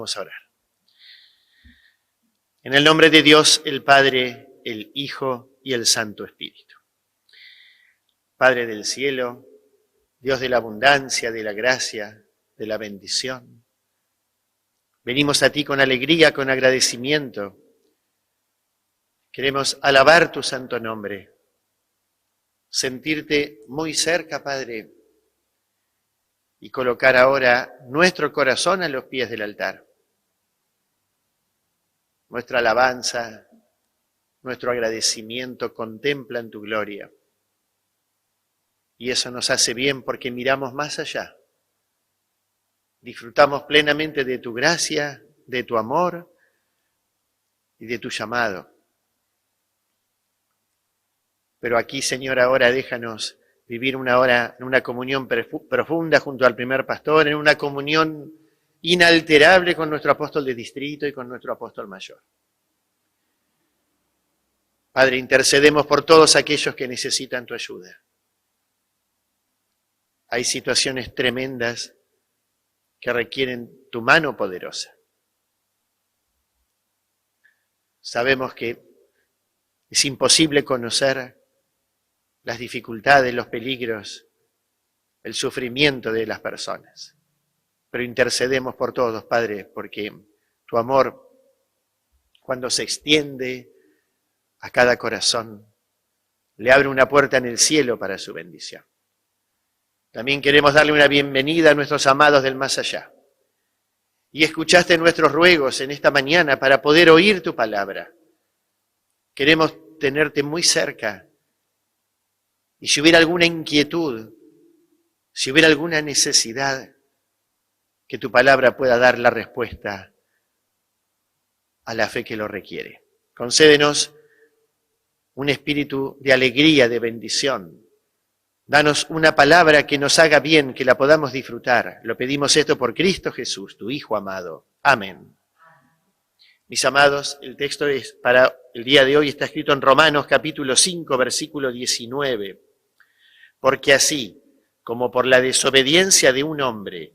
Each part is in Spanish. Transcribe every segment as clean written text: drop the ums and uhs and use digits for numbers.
Vamos a orar. En el nombre de Dios, el Padre, el Hijo y el Santo Espíritu. Padre del cielo, Dios de la abundancia, de la gracia, de la bendición. Venimos a ti con alegría, con agradecimiento. Queremos alabar tu santo nombre, sentirte muy cerca, Padre, y colocar ahora nuestro corazón a los pies del altar. Nuestra alabanza, nuestro agradecimiento contemplan tu gloria. Y eso nos hace bien porque miramos más allá. Disfrutamos plenamente de tu gracia, de tu amor y de tu llamado. Pero aquí, Señor, ahora déjanos vivir una hora en una comunión profunda junto al primer pastor, en una comunión inalterable con nuestro apóstol de distrito y con nuestro apóstol mayor. Padre, intercedemos por todos aquellos que necesitan tu ayuda. Hay situaciones tremendas que requieren tu mano poderosa. Sabemos que es imposible conocer las dificultades, los peligros, el sufrimiento de las personas. Pero intercedemos por todos, Padre, porque tu amor, cuando se extiende a cada corazón, le abre una puerta en el cielo para su bendición. También queremos darle una bienvenida a nuestros amados del más allá. Y escuchaste nuestros ruegos en esta mañana para poder oír tu palabra. Queremos tenerte muy cerca. Y si hubiera alguna inquietud, si hubiera alguna necesidad, que tu palabra pueda dar la respuesta a la fe que lo requiere. Concédenos un espíritu de alegría, de bendición. Danos una palabra que nos haga bien, que la podamos disfrutar. Lo pedimos esto por Cristo Jesús, tu Hijo amado. Amén. Mis amados, el texto es para el día de hoy está escrito en Romanos capítulo 5, versículo 19. Porque así, como por la desobediencia de un hombre,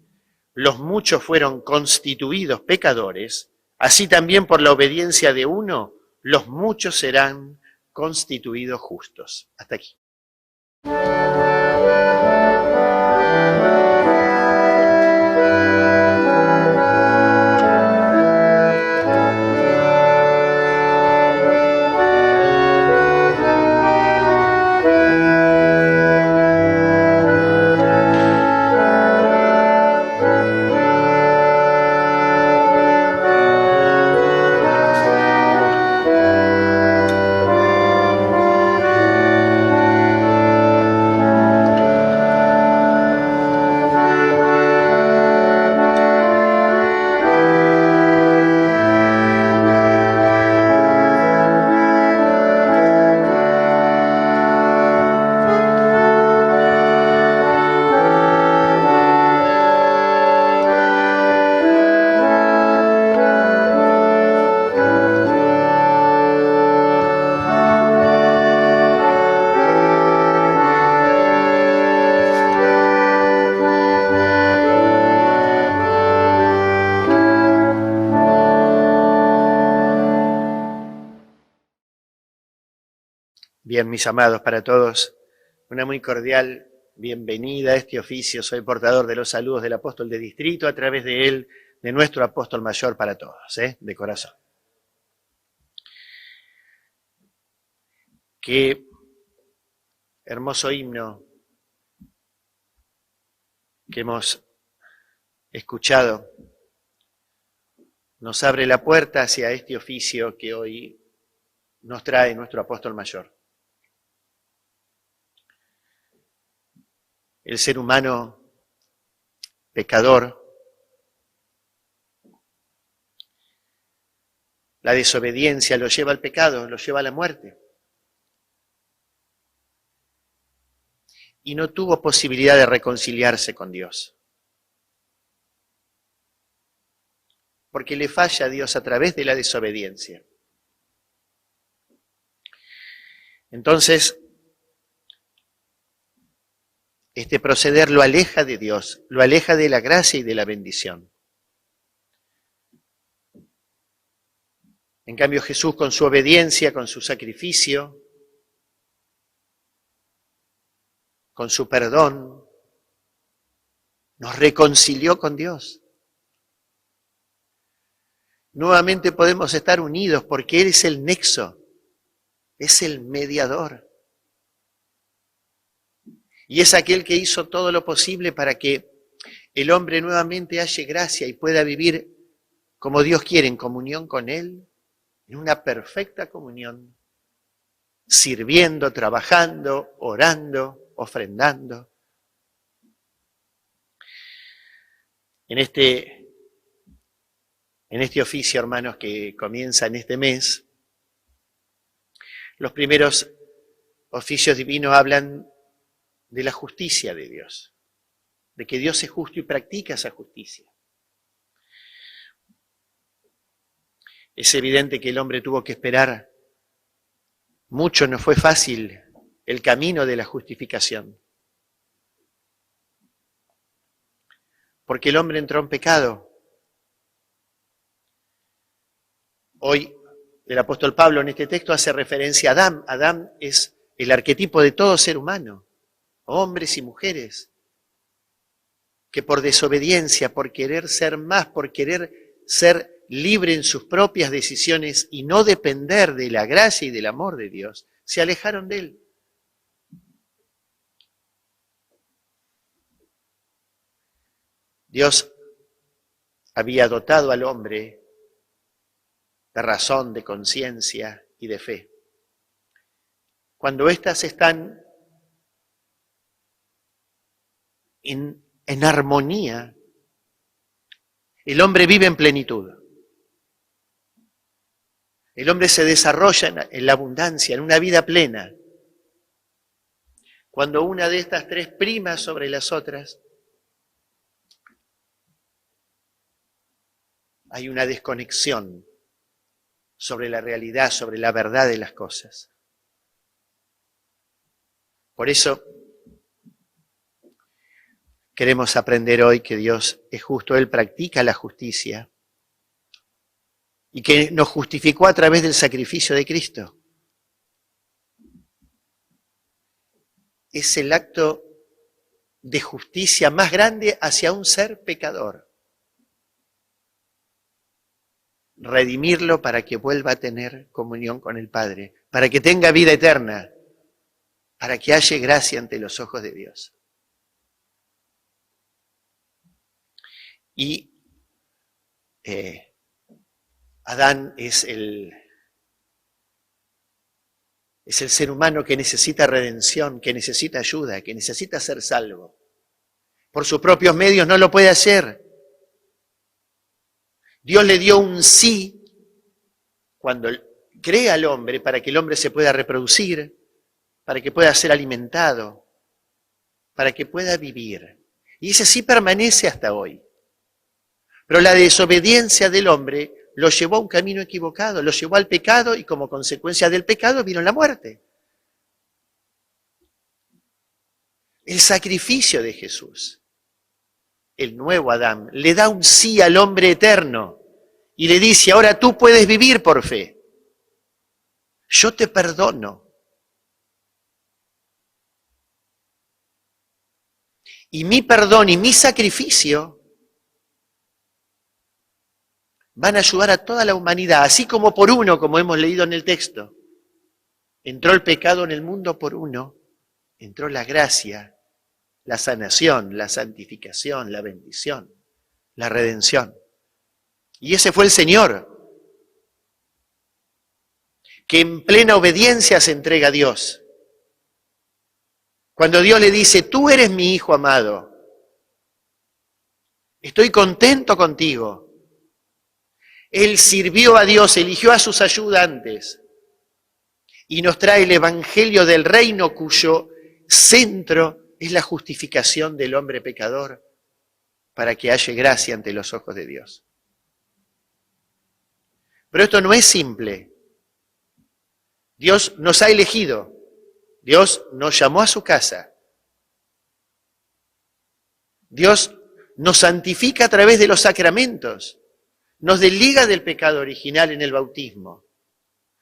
los muchos fueron constituidos pecadores, así también por la obediencia de uno, los muchos serán constituidos justos. Hasta aquí. Bien, mis amados, para todos, una muy cordial bienvenida a este oficio. Soy portador de los saludos del apóstol de distrito, a través de él, de nuestro apóstol mayor para todos, de corazón. Qué hermoso himno que hemos escuchado nos abre la puerta hacia este oficio que hoy nos trae nuestro apóstol mayor. El ser humano pecador, la desobediencia lo lleva al pecado, lo lleva a la muerte. Y no tuvo posibilidad de reconciliarse con Dios. Porque le falla a Dios a través de la desobediencia. Entonces, este proceder lo aleja de Dios, lo aleja de la gracia y de la bendición. En cambio Jesús, con su obediencia, con su sacrificio, con su perdón, nos reconcilió con Dios. Nuevamente podemos estar unidos porque Él es el nexo, es el mediador. Y es aquel que hizo todo lo posible para que el hombre nuevamente halle gracia y pueda vivir como Dios quiere, en comunión con Él, en una perfecta comunión, sirviendo, trabajando, orando, ofrendando. En este oficio, hermanos, que comienza en este mes, los primeros oficios divinos hablan de la justicia de Dios, de que Dios es justo y practica esa justicia. Es evidente que el hombre tuvo que esperar mucho, no fue fácil el camino de la justificación, porque el hombre entró en pecado. Hoy el apóstol Pablo en este texto hace referencia a Adán. Adán es el arquetipo de todo ser humano, hombres y mujeres, que por desobediencia, por querer ser más, por querer ser libre en sus propias decisiones y no depender de la gracia y del amor de Dios, se alejaron de Él. Dios había dotado al hombre de razón, de conciencia y de fe. Cuando éstas están en armonía, el hombre vive en plenitud. El hombre se desarrolla en la abundancia, en una vida plena. Cuando una de estas tres prima sobre las otras, hay una desconexión sobre la realidad, sobre la verdad de las cosas. Por eso queremos aprender hoy que Dios es justo, Él practica la justicia y que nos justificó a través del sacrificio de Cristo. Es el acto de justicia más grande hacia un ser pecador. Redimirlo para que vuelva a tener comunión con el Padre, para que tenga vida eterna, para que halle gracia ante los ojos de Dios. Y Adán es el ser humano que necesita redención, que necesita ayuda, que necesita ser salvo. Por sus propios medios no lo puede hacer. Dios le dio un sí cuando crea al hombre para que el hombre se pueda reproducir, para que pueda ser alimentado, para que pueda vivir. Y ese sí permanece hasta hoy. Pero la desobediencia del hombre lo llevó a un camino equivocado, lo llevó al pecado y como consecuencia del pecado vino la muerte. El sacrificio de Jesús, el nuevo Adán, le da un sí al hombre eterno y le dice, ahora tú puedes vivir por fe. Yo te perdono. Y mi perdón y mi sacrificio van a ayudar a toda la humanidad, así como por uno, como hemos leído en el texto. Entró el pecado en el mundo por uno, entró la gracia, la sanación, la santificación, la bendición, la redención. Y ese fue el Señor, que en plena obediencia se entrega a Dios. Cuando Dios le dice, tú eres mi hijo amado, estoy contento contigo. Él sirvió a Dios, eligió a sus ayudantes y nos trae el evangelio del reino cuyo centro es la justificación del hombre pecador para que halle gracia ante los ojos de Dios. Pero esto no es simple. Dios nos ha elegido, Dios nos llamó a su casa, Dios nos santifica a través de los sacramentos. Nos desliga del pecado original en el bautismo.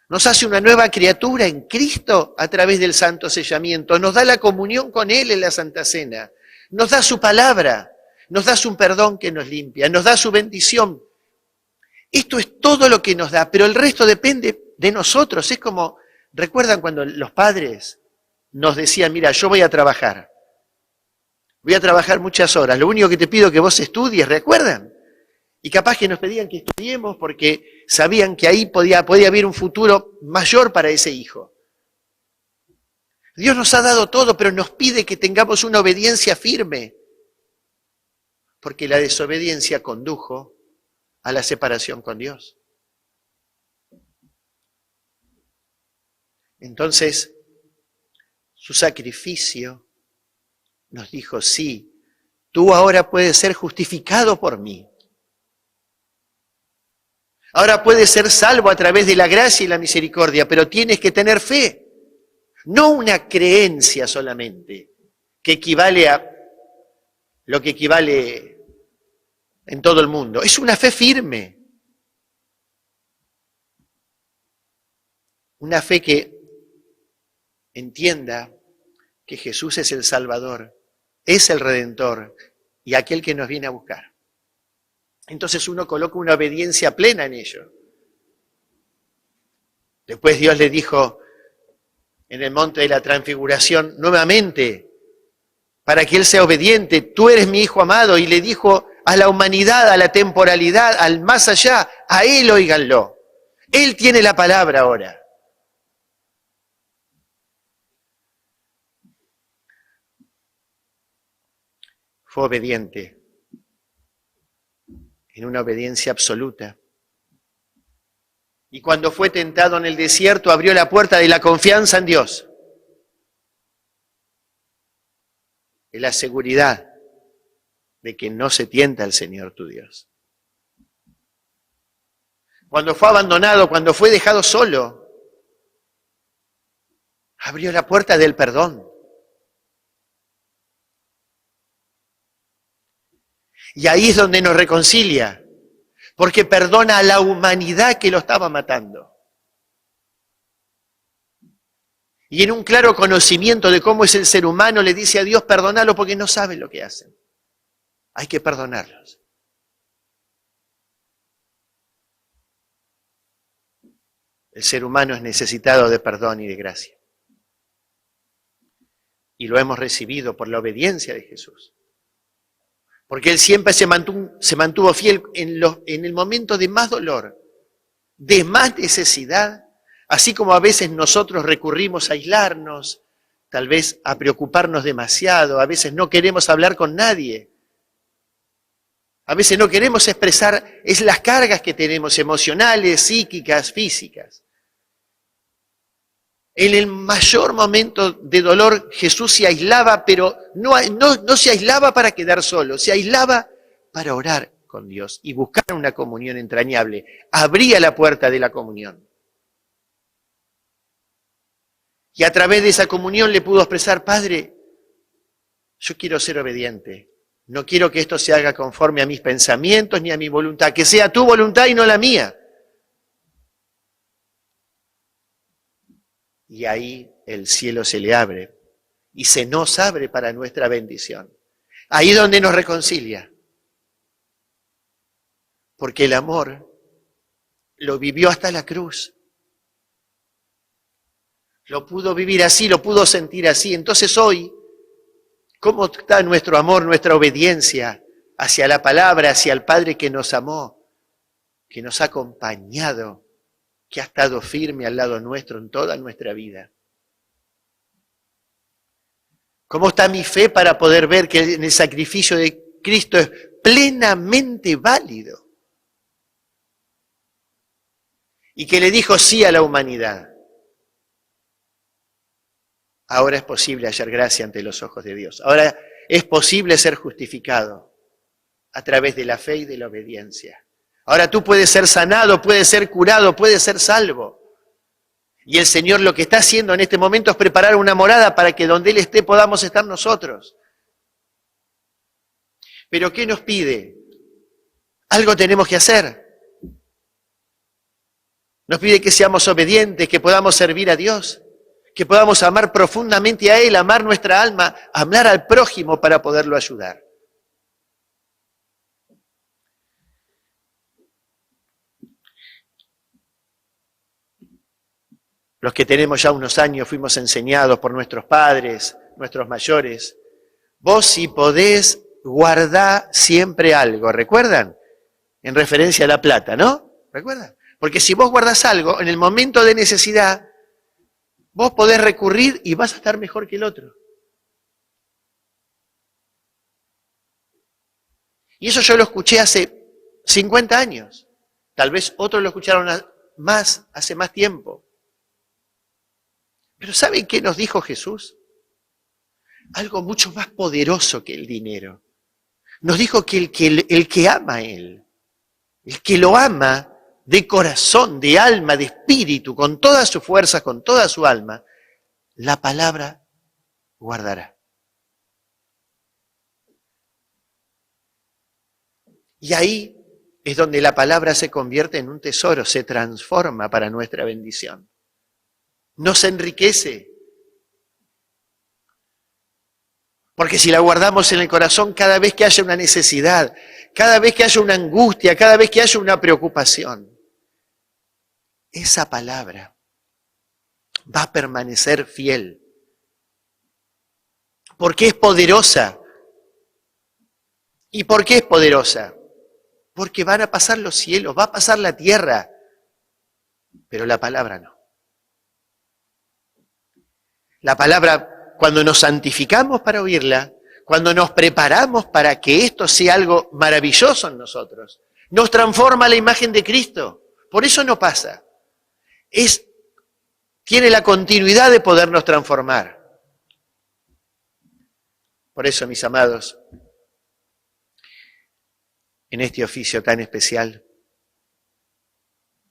Nos hace una nueva criatura en Cristo a través del santo sellamiento. Nos da la comunión con Él en la Santa Cena. Nos da su palabra. Nos da su perdón que nos limpia. Nos da su bendición. Esto es todo lo que nos da, pero el resto depende de nosotros. Es como, ¿recuerdan cuando los padres nos decían, mira, yo voy a trabajar muchas horas, lo único que te pido es que vos estudies, ¿recuerdan? Y capaz que nos pedían que estudiemos porque sabían que ahí podía haber un futuro mayor para ese hijo. Dios nos ha dado todo, pero nos pide que tengamos una obediencia firme, porque la desobediencia condujo a la separación con Dios. Entonces, su sacrificio nos dijo, sí, tú ahora puedes ser justificado por mí. Ahora puedes ser salvo a través de la gracia y la misericordia, pero tienes que tener fe. No una creencia solamente, que equivale a lo que equivale en todo el mundo. Es una fe firme. Una fe que entienda que Jesús es el Salvador, es el Redentor y aquel que nos viene a buscar. Entonces uno coloca una obediencia plena en ello. Después Dios le dijo en el monte de la transfiguración nuevamente, para que Él sea obediente, tú eres mi Hijo amado, y le dijo a la humanidad, a la temporalidad, al más allá, a Él óiganlo. Él tiene la palabra ahora. Fue obediente, en una obediencia absoluta. Y cuando fue tentado en el desierto, abrió la puerta de la confianza en Dios. De la seguridad de que no se tienta al Señor tu Dios. Cuando fue abandonado, cuando fue dejado solo, abrió la puerta del perdón. Y ahí es donde nos reconcilia, porque perdona a la humanidad que lo estaba matando. Y en un claro conocimiento de cómo es el ser humano, le dice a Dios, perdónalo porque no saben lo que hacen. Hay que perdonarlos. El ser humano es necesitado de perdón y de gracia. Y lo hemos recibido por la obediencia de Jesús. Porque Él siempre se mantuvo fiel en el momento de más dolor, de más necesidad, así como a veces nosotros recurrimos a aislarnos, tal vez a preocuparnos demasiado, a veces no queremos hablar con nadie. A veces no queremos expresar las cargas que tenemos, emocionales, psíquicas, físicas. En el mayor momento de dolor Jesús se aislaba, pero no se aislaba para quedar solo, se aislaba para orar con Dios y buscar una comunión entrañable. Abría la puerta de la comunión. Y a través de esa comunión le pudo expresar, Padre, yo quiero ser obediente. No quiero que esto se haga conforme a mis pensamientos ni a mi voluntad, que sea tu voluntad y no la mía. Y ahí el cielo se le abre y se nos abre para nuestra bendición. Ahí donde nos reconcilia. Porque el amor lo vivió hasta la cruz. Lo pudo vivir así, lo pudo sentir así. Entonces hoy, ¿cómo está nuestro amor, nuestra obediencia hacia la palabra, hacia el Padre que nos amó, que nos ha acompañado, que ha estado firme al lado nuestro en toda nuestra vida? ¿Cómo está mi fe para poder ver que en el sacrificio de Cristo es plenamente válido? Y que le dijo sí a la humanidad. Ahora es posible hallar gracia ante los ojos de Dios. Ahora es posible ser justificado a través de la fe y de la obediencia. Ahora tú puedes ser sanado, puedes ser curado, puedes ser salvo. Y el Señor lo que está haciendo en este momento es preparar una morada para que donde Él esté podamos estar nosotros. ¿Pero qué nos pide? Algo tenemos que hacer. Nos pide que seamos obedientes, que podamos servir a Dios, que podamos amar profundamente a Él, amar nuestra alma, amar al prójimo para poderlo ayudar. Los que tenemos ya unos años fuimos enseñados por nuestros padres, nuestros mayores. Vos si podés, guardá siempre algo, ¿recuerdan? En referencia a la plata, ¿no? ¿Recuerdan? Porque si vos guardás algo, en el momento de necesidad, vos podés recurrir y vas a estar mejor que el otro. Y eso yo lo escuché hace 50 años. Tal vez otros lo escucharon hace más tiempo. Pero ¿saben qué nos dijo Jesús? Algo mucho más poderoso que el dinero. Nos dijo que el que ama a Él, el que lo ama de corazón, de alma, de espíritu, con todas sus fuerzas, con toda su alma, la palabra guardará. Y ahí es donde la palabra se convierte en un tesoro, se transforma para nuestra bendición. Nos enriquece. Porque si la guardamos en el corazón, cada vez que haya una necesidad, cada vez que haya una angustia, cada vez que haya una preocupación, esa palabra va a permanecer fiel. Porque es poderosa. ¿Y por qué es poderosa? Porque van a pasar los cielos, va a pasar la tierra, pero la palabra no. La palabra, cuando nos santificamos para oírla, cuando nos preparamos para que esto sea algo maravilloso en nosotros, nos transforma a la imagen de Cristo. Por eso no pasa. Tiene la continuidad de podernos transformar. Por eso, mis amados, en este oficio tan especial,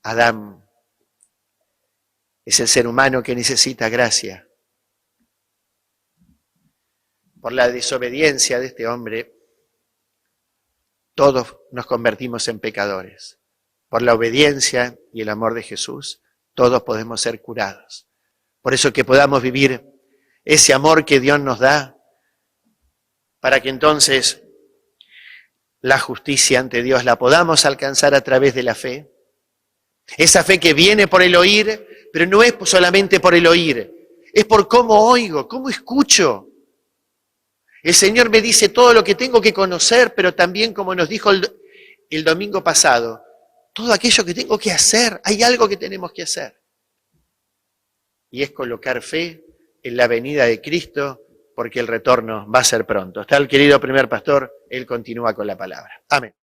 Adán es el ser humano que necesita gracia. Por la desobediencia de este hombre, todos nos convertimos en pecadores. Por la obediencia y el amor de Jesús, todos podemos ser curados. Por eso que podamos vivir ese amor que Dios nos da, para que entonces la justicia ante Dios la podamos alcanzar a través de la fe. Esa fe que viene por el oír, pero no es solamente por el oír, es por cómo oigo, cómo escucho. El Señor me dice todo lo que tengo que conocer, pero también, como nos dijo el domingo pasado, todo aquello que tengo que hacer, hay algo que tenemos que hacer. Y es colocar fe en la venida de Cristo, porque el retorno va a ser pronto. Está el querido primer pastor, él continúa con la palabra. Amén.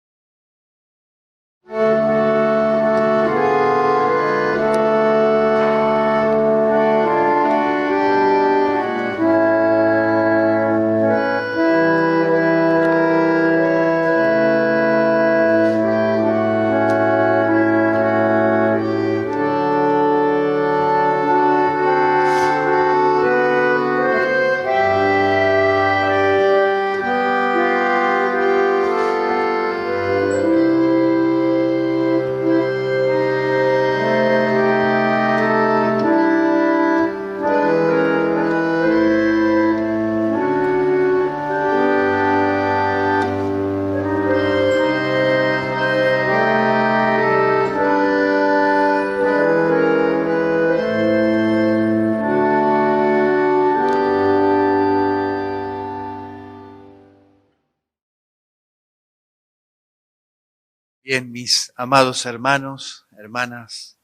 Bien, mis amados hermanos, hermanas,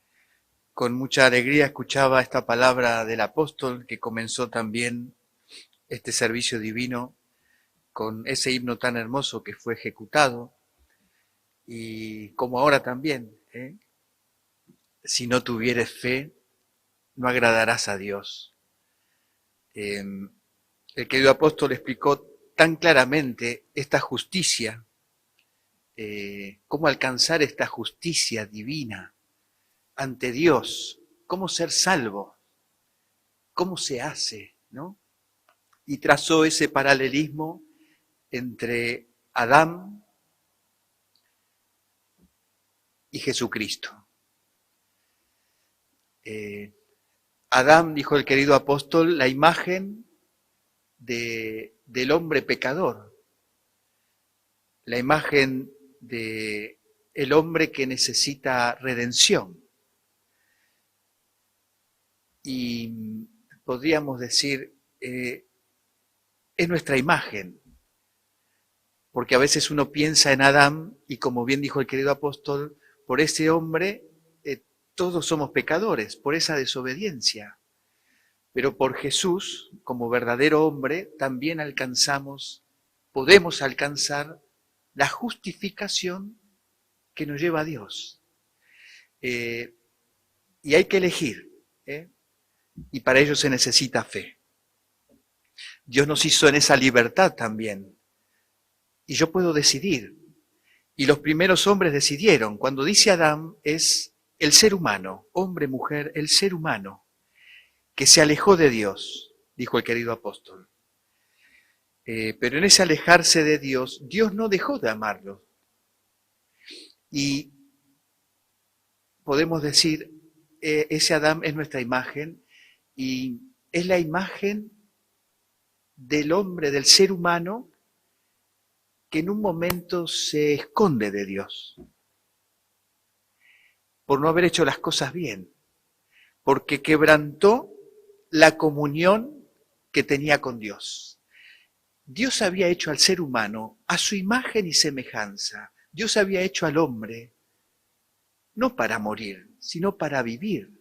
con mucha alegría escuchaba esta palabra del apóstol que comenzó también este servicio divino con ese himno tan hermoso que fue ejecutado y como ahora también, si no tuvieres fe, no agradarás a Dios. El querido apóstol explicó tan claramente esta justicia, cómo alcanzar esta justicia divina ante Dios, cómo ser salvo, cómo se hace, ¿no? Y trazó ese paralelismo entre Adán y Jesucristo. Adán, dijo el querido apóstol, la imagen del hombre pecador, la imagen del hombre que necesita redención. Y podríamos decir, es nuestra imagen, porque a veces uno piensa en Adán y, como bien dijo el querido apóstol, por ese hombre todos somos pecadores, por esa desobediencia. Pero por Jesús, como verdadero hombre, también podemos alcanzar la justificación que nos lleva a Dios. Y hay que elegir, y para ello se necesita fe. Dios nos hizo en esa libertad también. Y yo puedo decidir. Y los primeros hombres decidieron. Cuando dice Adán, es el ser humano, hombre, mujer, el ser humano, que se alejó de Dios, dijo el querido apóstol. Pero en ese alejarse de Dios, Dios no dejó de amarlo. Y podemos decir, ese Adán es nuestra imagen y es la imagen del hombre, del ser humano, que en un momento se esconde de Dios por no haber hecho las cosas bien, porque quebrantó la comunión que tenía con Dios. Dios había hecho al ser humano a su imagen y semejanza. Dios había hecho al hombre no para morir, sino para vivir.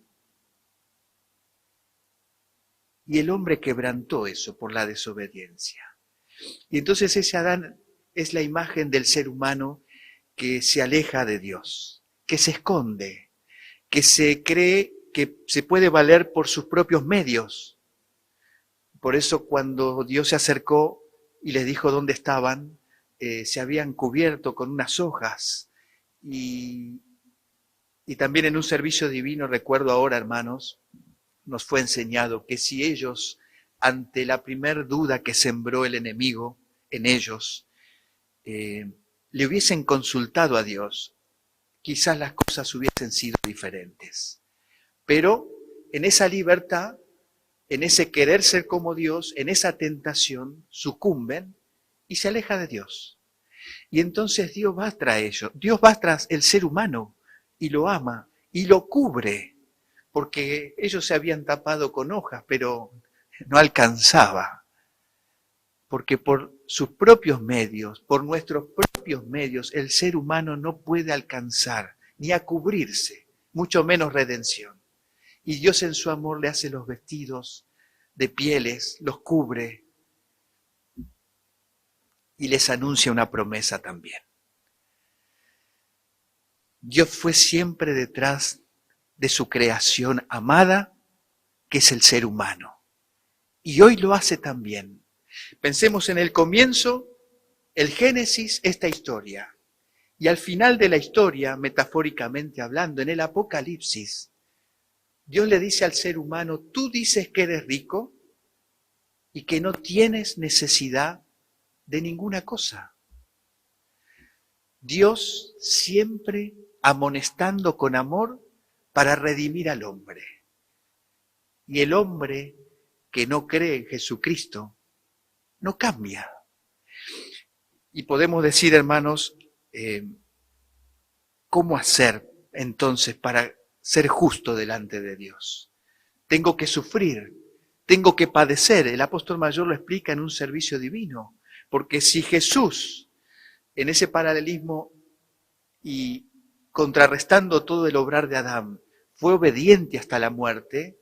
Y el hombre quebrantó eso por la desobediencia. Y entonces ese Adán es la imagen del ser humano que se aleja de Dios, que se esconde, que se cree que se puede valer por sus propios medios. Por eso cuando Dios se acercó y les dijo dónde estaban, se habían cubierto con unas hojas. Y también en un servicio divino, recuerdo ahora, hermanos, nos fue enseñado que si ellos, ante la primer duda que sembró el enemigo en ellos, le hubiesen consultado a Dios, quizás las cosas hubiesen sido diferentes. Pero en esa libertad, en ese querer ser como Dios, en esa tentación, sucumben y se aleja de Dios. Y entonces Dios va tras ellos, Dios va tras el ser humano y lo ama y lo cubre, porque ellos se habían tapado con hojas, pero no alcanzaba. Porque por sus propios medios, por nuestros propios medios, el ser humano no puede alcanzar ni a cubrirse, mucho menos redención. Y Dios en su amor le hace los vestidos de pieles, los cubre y les anuncia una promesa también. Dios fue siempre detrás de su creación amada, que es el ser humano. Y hoy lo hace también. Pensemos en el comienzo, el Génesis, esta historia. Y al final de la historia, metafóricamente hablando, en el Apocalipsis, Dios le dice al ser humano, tú dices que eres rico y que no tienes necesidad de ninguna cosa. Dios siempre amonestando con amor para redimir al hombre. Y el hombre que no cree en Jesucristo no cambia. Y podemos decir, hermanos, ¿cómo hacer entonces para ser justo delante de Dios? Tengo que sufrir, tengo que padecer. El apóstol mayor lo explica en un servicio divino. Porque si Jesús, en ese paralelismo y contrarrestando todo el obrar de Adán, fue obediente hasta la muerte,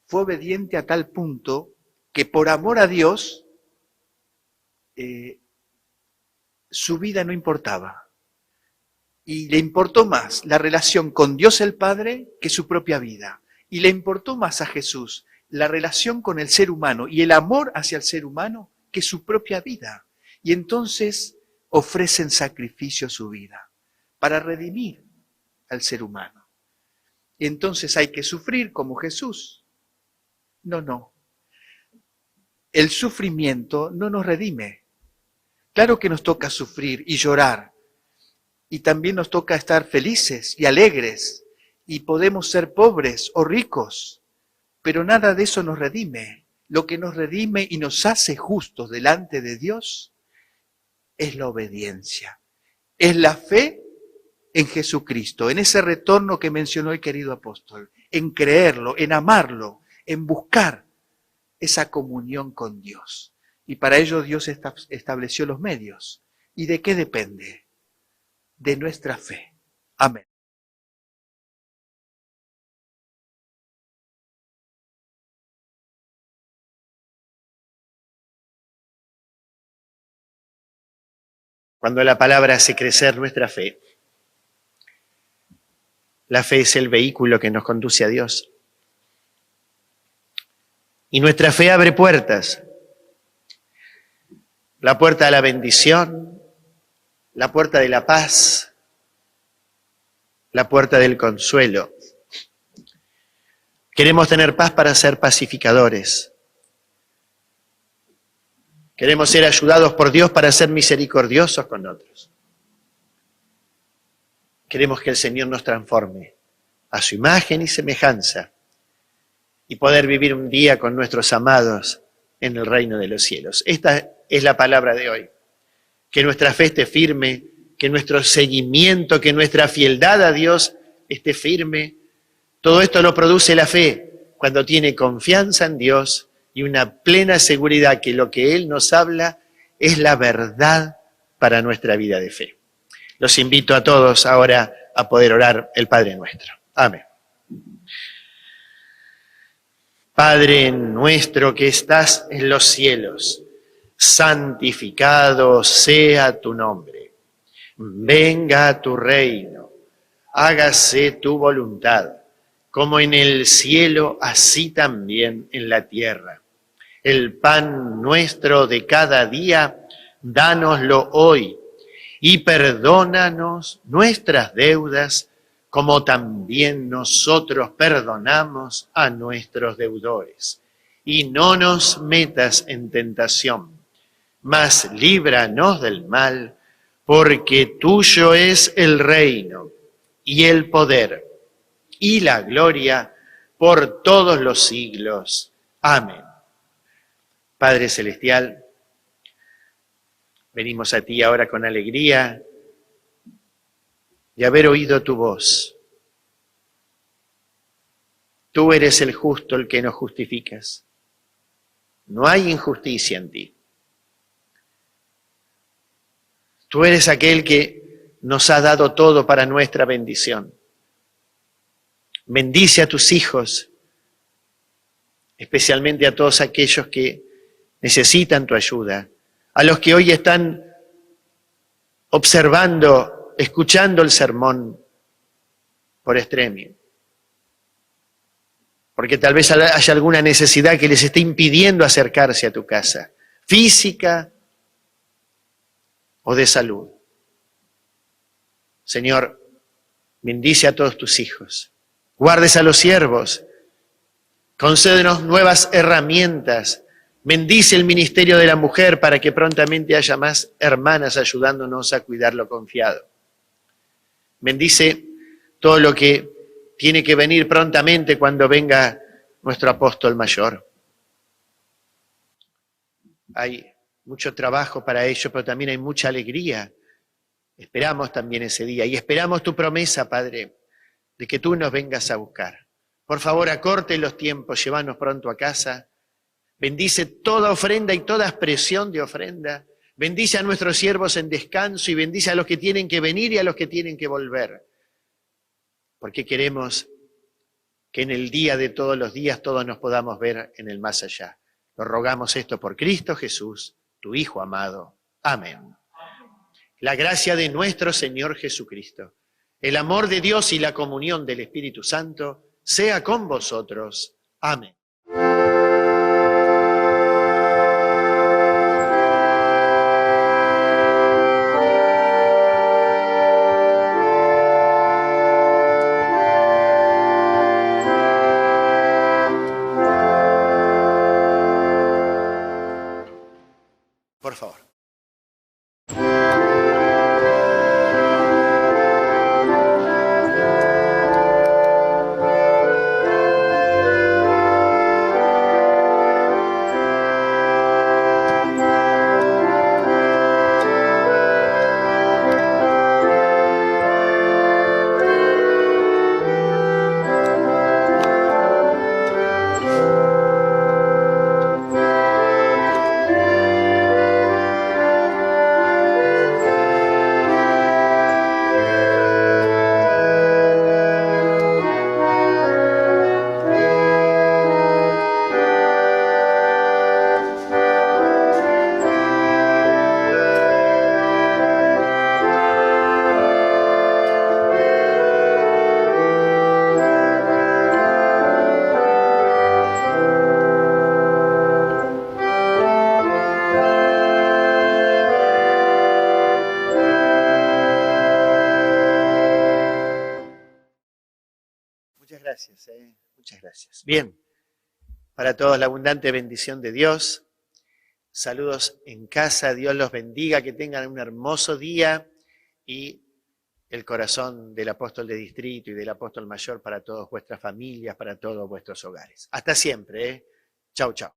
fue obediente a tal punto que por amor a Dios, su vida no importaba. Y le importó más la relación con Dios el Padre que su propia vida. Y le importó más a Jesús la relación con el ser humano y el amor hacia el ser humano que su propia vida. Y entonces ofrecen sacrificio a su vida para redimir al ser humano. Y entonces hay que sufrir como Jesús. No. El sufrimiento no nos redime. Claro que nos toca sufrir y llorar. Y también nos toca estar felices y alegres y podemos ser pobres o ricos, pero nada de eso nos redime. Lo que nos redime y nos hace justos delante de Dios es la obediencia, es la fe en Jesucristo, en ese retorno que mencionó el querido apóstol, en creerlo, en amarlo, en buscar esa comunión con Dios. Y para ello Dios estableció los medios. ¿Y de qué depende? De nuestra fe. Amén. Cuando la palabra hace crecer nuestra fe, la fe es el vehículo que nos conduce a Dios. Y nuestra fe abre puertas. La puerta de la bendición, la puerta de la paz, la puerta del consuelo. Queremos tener paz para ser pacificadores. Queremos ser ayudados por Dios para ser misericordiosos con otros. Queremos que el Señor nos transforme a su imagen y semejanza y poder vivir un día con nuestros amados en el reino de los cielos. Esta es la palabra de hoy. Que nuestra fe esté firme, que nuestro seguimiento, que nuestra fieldad a Dios esté firme. Todo esto lo produce la fe cuando tiene confianza en Dios y una plena seguridad que lo que Él nos habla es la verdad para nuestra vida de fe. Los invito a todos ahora a poder orar el Padre Nuestro. Amén. Padre nuestro que estás en los cielos, santificado sea tu nombre. Venga tu reino, hágase tu voluntad, como en el cielo, así también en la tierra. El pan nuestro de cada día, dánoslo hoy, y perdónanos nuestras deudas, como también nosotros perdonamos a nuestros deudores. Y no nos metas en tentación, mas líbranos del mal, porque tuyo es el reino, y el poder, y la gloria, por todos los siglos. Amén. Padre Celestial, venimos a ti ahora con alegría de haber oído tu voz. Tú eres el justo, el que nos justificas. No hay injusticia en ti. Tú eres aquel que nos ha dado todo para nuestra bendición. Bendice a tus hijos, especialmente a todos aquellos que necesitan tu ayuda, a los que hoy están observando, escuchando el sermón por streaming. Porque tal vez haya alguna necesidad que les esté impidiendo acercarse a tu casa, física o de salud. Señor, bendice a todos tus hijos. Guardes a los siervos. Concédenos nuevas herramientas. Bendice el ministerio de la mujer para que prontamente haya más hermanas ayudándonos a cuidar lo confiado. Bendice todo lo que tiene que venir prontamente cuando venga nuestro apóstol mayor. Hay mucho trabajo para ello, pero también hay mucha alegría. Esperamos también ese día y esperamos tu promesa, Padre, de que tú nos vengas a buscar. Por favor, acorte los tiempos, llévanos pronto a casa. Bendice toda ofrenda y toda expresión de ofrenda. Bendice a nuestros siervos en descanso y bendice a los que tienen que venir y a los que tienen que volver. Porque queremos que en el día de todos los días todos nos podamos ver en el más allá. Lo rogamos esto por Cristo Jesús, tu Hijo amado. Amén. La gracia de nuestro Señor Jesucristo, el amor de Dios y la comunión del Espíritu Santo sea con vosotros. Amén. Por favor. Muchas gracias. Bien, para todos la abundante bendición de Dios. Saludos en casa, Dios los bendiga, que tengan un hermoso día y el corazón del apóstol de distrito y del apóstol mayor para todas vuestras familias, para todos vuestros hogares. Hasta siempre, ¿eh? Chau, chau.